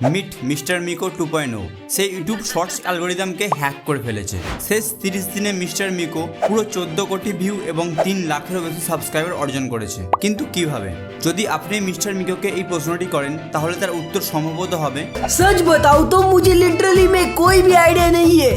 Meet mister মিকো 2.0 সে YouTube shorts অ্যালগোরিদমকে hack করে ফেলেছে। শেষ 30 দিনে মিস্টার মিকো পুরো 14 কোটি ভিউ এবং 3 লাখেরও বেশি সাবস্ক্রাইবার অর্জন করেছে। কিন্তু কিভাবে? যদি আপনি মিস্টার মিকোকে এই প্রশ্নটি করেন তাহলে তার উত্তর সম্ভবত হবে, सच बताऊं तो मुझे लिटरली में कोई भी आइडिया नहीं है।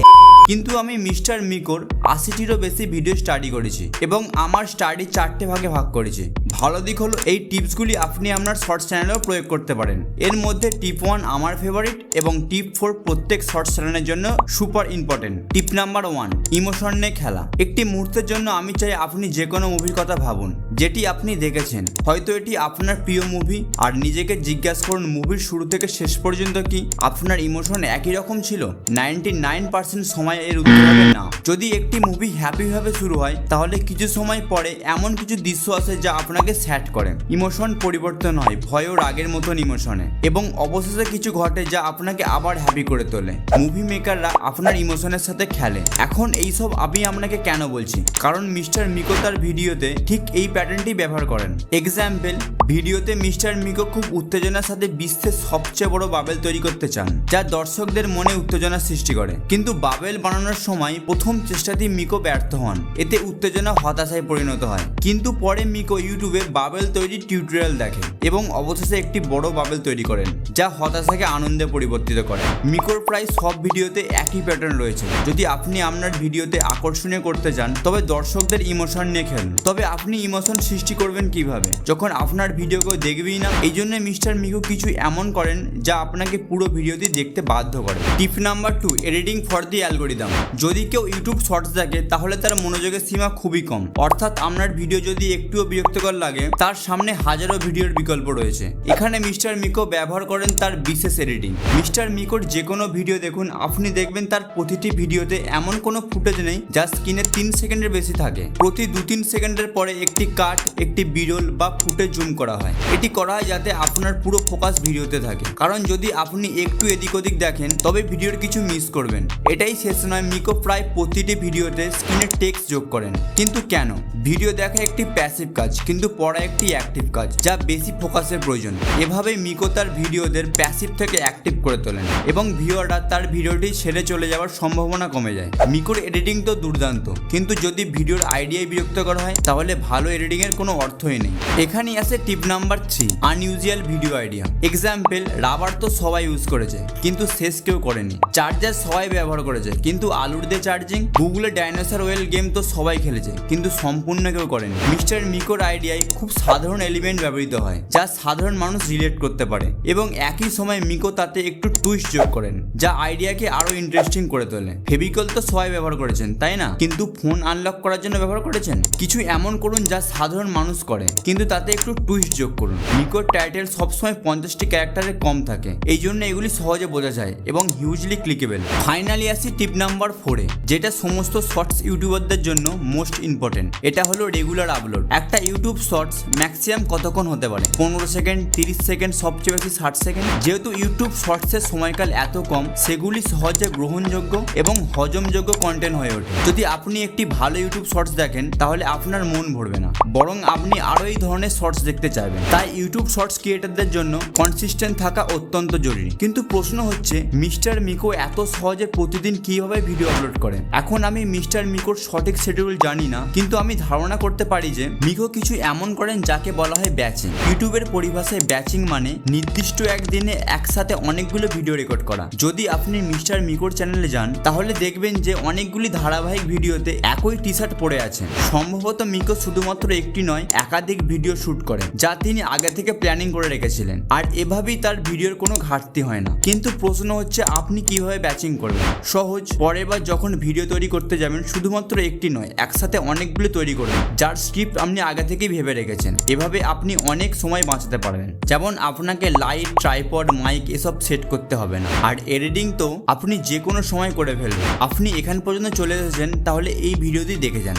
কিন্তু আমি মিস্টার মিকোর 80টিরও বেশি ভিডিও স্টাডি করেছি এবং আমার স্টাডি 4টে ভাগে ভাগ করেছি। ভালো দিক হলো এই টিপসগুলি আপনি আপনার শর্টস চ্যানেলেও প্রয়োগ করতে পারেন। এর মধ্যে টিপ 1 আমার ফেভারিট এবং টিপ 4 প্রত্যেক শর্টস চ্যানেলের জন্য সুপার ইম্পর্টেন্ট। টিপ নাম্বার 1, ইমোশন নিয়ে খেলা। একটি মুহূর্তের জন্য আমি চাই আপনি যে কোনো মুভির কথা ভাবুন যেটি আপনি দেখেছেন। হয়তো এটি আপনার প্রিয় মুভি, আর নিজেকে জিজ্ঞাসা করুন মুভির শুরু থেকে শেষ পর্যন্ত কি আপনার ইমোশন একই রকম ছিল? 99% সময় এর উত্তর হবে না। যদি একটি মুভি হ্যাপি ভাবে শুরু হয় তাহলে কিছু সময় পরে এমন কিছু দৃশ্য আসে যা আপনাকে স্যাড করে। ইমোশন পরিবর্তন হয় ভয় ও রাগের মতন ইমোশনে, এবং অবশেষে কিছু ঘটে যা আপনাকে আবার হ্যাপি করে তোলে। মুভি মেকাররা আপনার ইমোশনের সাথে খেলে। এখন এইসব আমি আপনাকে কেন বলছি, কারণ মিস্টার মিকো তার ভিডিওতে ঠিক এই প্যাটার্নটি ব্যবহার করেন। এক্সাম্পল, ভিডিওতে মিস্টার মিকো খুব উত্তেজনার সাথে বিশ্বের সবচেয়ে বড় বাবেল তৈরি করতে চান, যা দর্শকদের মনে উত্তেজনা সৃষ্টি করে। কিন্তু বাবেল বানানোর সময় প্রথম চেষ্টাতেই মিকো ব্যর্থ হন। এতে উত্তেজনা হতাশায় পরিণত হয়। কিন্তু পরে মিকো ইউটিউবে বাবেল তৈরির টিউটোরিয়াল দেখেন এবং অবশেষে একটি বড় বাবেল তৈরি করেন, যা হতাশাকে আনন্দে পরিবর্তিত করে। মিকোর প্রায় সব ভিডিওতে একই প্যাটার্ন রয়েছে। যদি আপনি আপনার ভিডিওতে আকর্ষণীয় করতে চান তবে দর্শকদের ইমোশন নিয়ে খেলুন। তবে আপনি ইমোশন সৃষ্টি করবেন কিভাবে, যখন আপনার ভিডিও কেউ দেখবেই না? এই জন্য মিস্টার মিকো কিছু এমন করেন যা আপনাকে পুরো ভিডিওটি দেখতে বাধ্য করে। টিপ number 2, editing for the algorithm. যদি কেউ ইউটিউব শর্টস দেখে তাহলে তার মনোযোগের সীমা খুবই কম। অর্থাৎ আপনার ভিডিও যদি একটুও বিরক্তিকর লাগে তার সামনে হাজারো ভিডিওর বিকল্প রয়েছে। এখানে মিস্টার মিকো ব্যবহার করেন তার বিশেষ এডিটিং। মিস্টার মিকোর যে কোনো ভিডিও দেখুন, আপনি দেখবেন তার প্রতিটি ভিডিওতে এমন কোনো ফুটেজ নেই যা স্ক্রিনে 3 সেকেন্ডের বেশি থাকে। প্রতি 2-3 সেকেন্ডের পরে একটি কাট, একটি বিরল বা ফুটেজ জুম করা হয়। এটি করা হয় যাতে আপনার পুরো ফোকাস ভিডিওতে থাকে, কারণ যদি আপনি একটু এদিক ওদিক দেখেন তবে ভিডিওর কিছু মিস করবেন। এটাই শেষ নয়, মিকো প্রায় প্রতিটি ভিডিওতে স্ক্রিনে টেক্সট যোগ করেন। কিন্তু কেন? ভিডিও দেখা একটি প্যাসিভ কাজ, কিন্তু পড়া একটি অ্যাক্টিভ কাজ, যা বেশি ফোকাসের প্রয়োজন। এভাবে মিকো তার ভিডিওদের প্যাসিভ থেকে অ্যাক্টিভ করে তোলেন এবং ভিউয়াররা তার ভিডিওটি ছেড়ে চলে যাওয়ার সম্ভাবনা কমে যায়। মিকোর এডিটিং তো দুর্দান্ত, কিন্তু যদি ভিডিওর আইডিয়ায় বিরক্তকর হয় তাহলে ভালো এডিটিং এর কোনো অর্থই নেই। এখানেই আসে টিপ number 3, unusual video idea. Example, rubber তো সবাই ইউজ করেছে কিন্তু শেষ কেউ করেনি। চার্জার সবাই ব্যবহার করেছে কিন্তু আলুর দিয়ে চার্জিং। গুগলে ডাইনোসর ওয়েল গেম তো সবাই খেলেছে কিন্তু সম্পূর্ণ কেউ করেনি। মিস্টার মিকোর আইডিয়ায় খুব সাধারণ এলিমেন্ট ব্যবহৃত হয় যা সাধারণ মানুষ রিলেট করতে পারে, এবং একই সময় মিকো তাতে একটু টুইস্ট যোগ করেন যা আইডিয়াকে আরো ইন্টারেস্টিং করে তোলে। ফেভিকল তো সবাই ব্যবহার করেছেন, তাই না? কিন্তু ফোন আনলক করার জন্য ব্যবহার করেছেন। কিছু এমন করুন যা সাধারণ মানুষ করে, কিন্তু তাতে একটু টুইস্ট যোগ করুন। মিকোর টাইটেল সবসময় 50টি ক্যারেক্টারের কম থাকে, এই জন্য এগুলি সহজে বোঝা যায় এবং হিউজলি ক্লিকেবল। ফাইনালি আসি টিপ নাম্বার 4, যেটা সমস্ত শর্টস ইউটিউবারদের জন্য মোস্ট ইম্পর্টেন্ট। এটা হলো রেগুলার আপলোড। একটা ইউটিউব শর্টস ম্যাক্সিমাম কতক্ষণ হতে পারে? 15 সেকেন্ড, 30 সেকেন্ড, সবচেয়ে বেশি 60 সেকেন্ড। যেহেতু ইউটিউব শর্টসের সময়কাল এত কম, সেগুলি সহজে গ্রহণযোগ্য এবং হজমযোগ্য কন্টেন্ট হয়ে ওঠে। যদি আপনি একটি ভালো ইউটিউব শর্টস দেখেন তাহলে আপনার মন ভরবে না, বরং আপনি আরো এই ধরনের শর্টস দেখতে চাইবেন। তাই ইউটিউব শর্টস ক্রিয়েটারদের জন্য কনসিস্টেন্ট থাকা অত্যন্ত জরুরি। কিন্তু প্রশ্ন হচ্ছে, মিস্টার মিকো এত সহজে প্রতিদিন কিভাবে ভিডিও আপলোড করে? এখন আমি মিস্টার মিকোর সঠিক শিডিউল জানি না, কিন্তু আমি ধারণা করতে পারি যে মিকো কিছু এমন করেন যাকে বলা হয় ব্যাচিং। ইউটিউবের পরিভাষায় ব্যাচিং মানে নির্দিষ্ট একদিনে একসাথে অনেকগুলো ভিডিও রেকর্ড করা। যদি আপনি মিস্টার মিকোর চ্যানেলে যান তাহলে দেখবেন যে অনেকগুলি ধারাবাহিক ভিডিওতে একই টি শার্ট পরে আছেন। সম্ভবত মিকো শুধুমাত্র একটি নয়, একাধিক ভিডিও শুট করেন যা তিনি আগে থেকে প্ল্যানিং করে রেখেছিলেন, আর এভাবেই তার ভিডিওর কোনো ঘাটতি হয় না। কিন্তু প্রশ্ন হচ্ছে, আপনি কিভাবে ব্যাচিং করবেন? সহজ, পরের বার যখন ভিডিও তৈরি করতে যাবেন শুধুমাত্র একটি নয়, একসাথে অনেকগুলো তৈরি করবেন যার স্ক্রিপ্ট আপনি আগে থেকেই ভেবে রেখেছেন। এভাবে আপনি অনেক সময় বাঁচাতে পারবেন। যেমন আপনাকে লাইট, ট্রাইপড, মাইক এসব সেট করতে হবে না। আর এডিটিং তো আপনি যে কোনো সময় করে ফেলবেন। আপনি এখান পর্যন্ত চলে এসেছেন তাহলে এই ভিডিওটি দেখে যান।